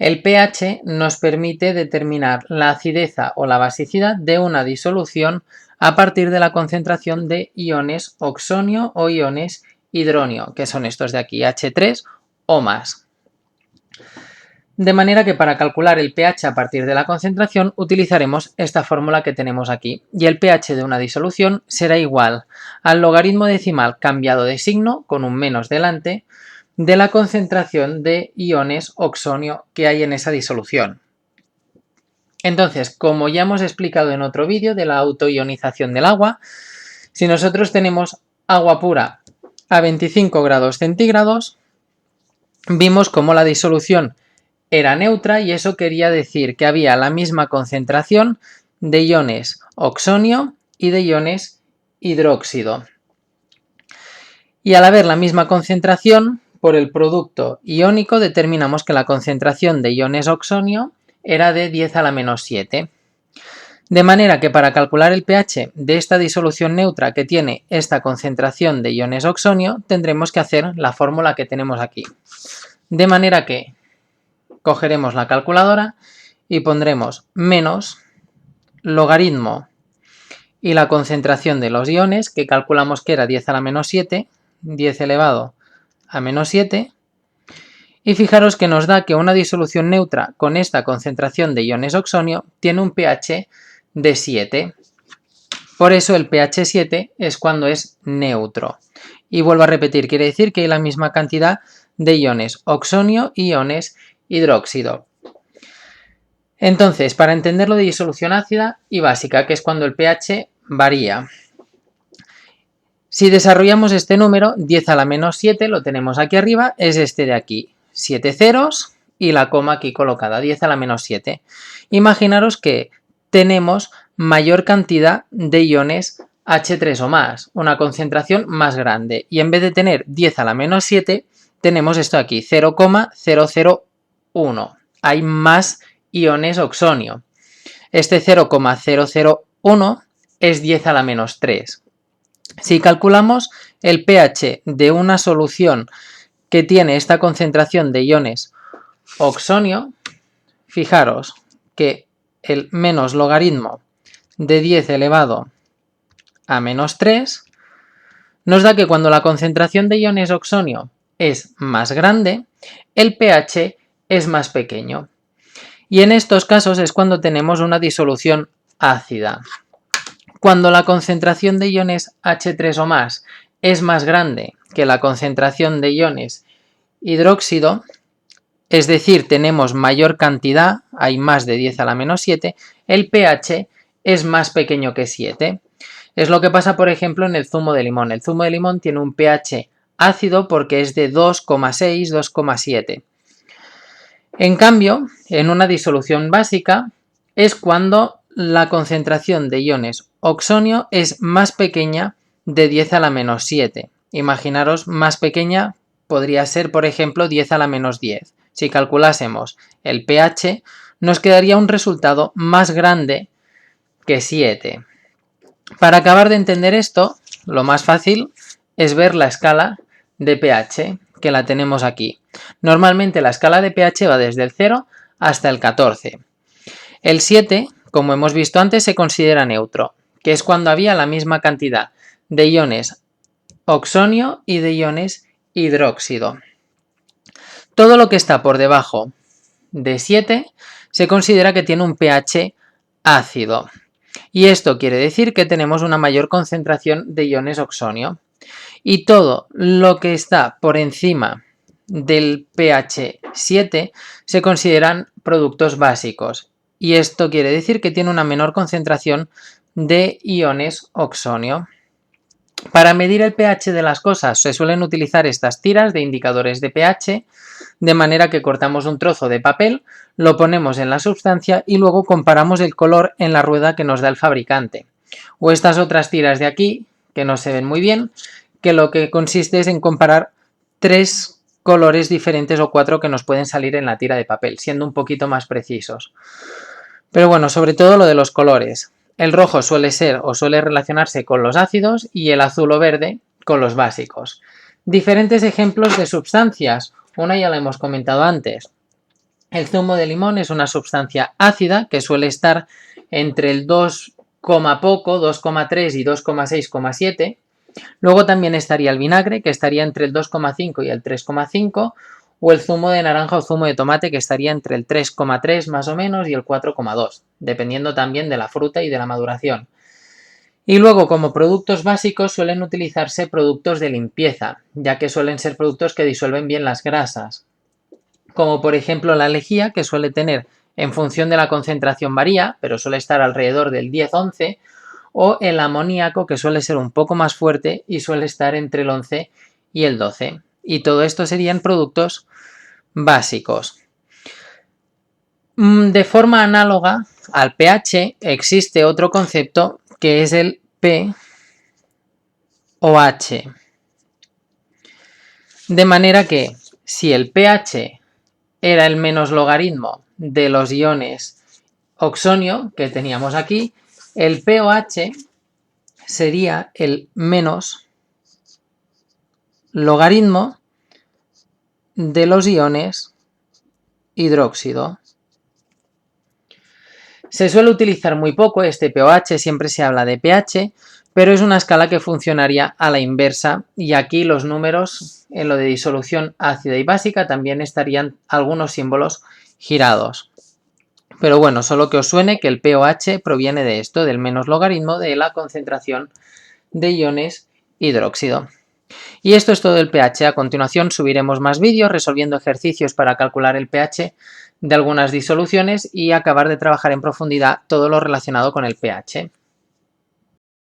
El pH nos permite determinar la acidez o la basicidad de una disolución a partir de la concentración de iones oxonio o iones hidronio, que son estos de aquí, H3 o más. De manera que para calcular el pH a partir de la concentración utilizaremos esta fórmula que tenemos aquí, y el pH de una disolución será igual al logaritmo decimal cambiado de signo, con un menos delante, de la concentración de iones oxonio que hay en esa disolución. Entonces, como ya hemos explicado en otro vídeo de la autoionización del agua, si nosotros tenemos agua pura a 25 grados centígrados, vimos cómo la disolución era neutra y eso quería decir que había la misma concentración de iones oxonio y de iones hidróxido. Y al haber la misma concentración, por el producto iónico determinamos que la concentración de iones oxonio era de 10 a la menos 7. De manera que para calcular el pH de esta disolución neutra que tiene esta concentración de iones oxonio, tendremos que hacer la fórmula que tenemos aquí. De manera que cogeremos la calculadora y pondremos menos logaritmo y la concentración de los iones, que calculamos que era 10 a la menos 7, 10 elevado a menos 7, y fijaros que nos da que una disolución neutra con esta concentración de iones oxonio tiene un pH de 7. Por eso el pH 7 es cuando es neutro. Y vuelvo a repetir, quiere decir que hay la misma cantidad de iones oxonio y iones hidróxido. Entonces, para entenderlo de disolución ácida y básica, que es cuando el pH varía. Si desarrollamos este número, 10 a la menos 7, lo tenemos aquí arriba, es este de aquí, 7 ceros y la coma aquí colocada, 10 a la menos 7. Imaginaros que tenemos mayor cantidad de iones H3 o más, una concentración más grande, y en vez de tener 10 a la menos 7, tenemos esto aquí, 0,001. Hay más iones oxonio. Este 0,001 es 10 a la menos 3. Si calculamos el pH de una solución que tiene esta concentración de iones oxonio, fijaros que el menos logaritmo de 10 elevado a menos 3 nos da que cuando la concentración de iones oxonio es más grande, el pH es más pequeño. Y en estos casos es cuando tenemos una disolución ácida. Cuando la concentración de iones H3 o más es más grande que la concentración de iones hidróxido, es decir, tenemos mayor cantidad, hay más de 10 a la menos 7, el pH es más pequeño que 7. Es lo que pasa, por ejemplo, en el zumo de limón. El zumo de limón tiene un pH ácido porque es de 2,6, 2,7. En cambio, en una disolución básica es cuando la concentración de iones oxonio es más pequeña de 10 a la menos 7. Imaginaros, más pequeña podría ser, por ejemplo, 10 a la menos 10. Si calculásemos el pH, nos quedaría un resultado más grande que 7. Para acabar de entender esto, lo más fácil es ver la escala de pH, que la tenemos aquí. Normalmente la escala de pH va desde el 0 hasta el 14. El 7, como hemos visto antes, se considera neutro, que es cuando había la misma cantidad de iones oxonio y de iones hidróxido. Todo lo que está por debajo de 7 se considera que tiene un pH ácido. Y esto quiere decir que tenemos una mayor concentración de iones oxonio. Y todo lo que está por encima del pH 7 se consideran productos básicos. Y esto quiere decir que tiene una menor concentración de iones oxonio. Para medir el pH de las cosas se suelen utilizar estas tiras de indicadores de pH, de manera que cortamos un trozo de papel, lo ponemos en la sustancia y luego comparamos el color en la rueda que nos da el fabricante. O estas otras tiras de aquí, que no se ven muy bien, que lo que consiste es en comparar 3 colores diferentes o 4 que nos pueden salir en la tira de papel, siendo un poquito más precisos. Pero bueno, sobre todo lo de los colores. El rojo suele ser o suele relacionarse con los ácidos y el azul o verde con los básicos. Diferentes ejemplos de sustancias. Una ya la hemos comentado antes. El zumo de limón es una sustancia ácida que suele estar entre el 2, poco, 2,3 y 2,6,7. Luego también estaría el vinagre, que estaría entre el 2,5 y el 3,5, o el zumo de naranja o zumo de tomate, que estaría entre el 3,3 más o menos y el 4,2, dependiendo también de la fruta y de la maduración. Y luego, como productos básicos, suelen utilizarse productos de limpieza, ya que suelen ser productos que disuelven bien las grasas, como por ejemplo la lejía, que suele tener, en función de la concentración varía, pero suele estar alrededor del 10-11, o el amoníaco, que suele ser un poco más fuerte y suele estar entre el 11 y el 12. Y todo esto serían productos básicos. De forma análoga al pH existe otro concepto que es el pOH. De manera que si el pH era el menos logaritmo de los iones oxonio que teníamos aquí, el pOH sería el menos logaritmo de los iones hidróxido. Se suele utilizar muy poco este pOH, siempre se habla de pH, pero es una escala que funcionaría a la inversa y aquí los números en lo de disolución ácida y básica también estarían algunos símbolos girados. Pero bueno, solo que os suene que el pOH proviene de esto, del menos logaritmo de la concentración de iones hidróxido. Y esto es todo el pH. A continuación subiremos más vídeos resolviendo ejercicios para calcular el pH de algunas disoluciones y acabar de trabajar en profundidad todo lo relacionado con el pH.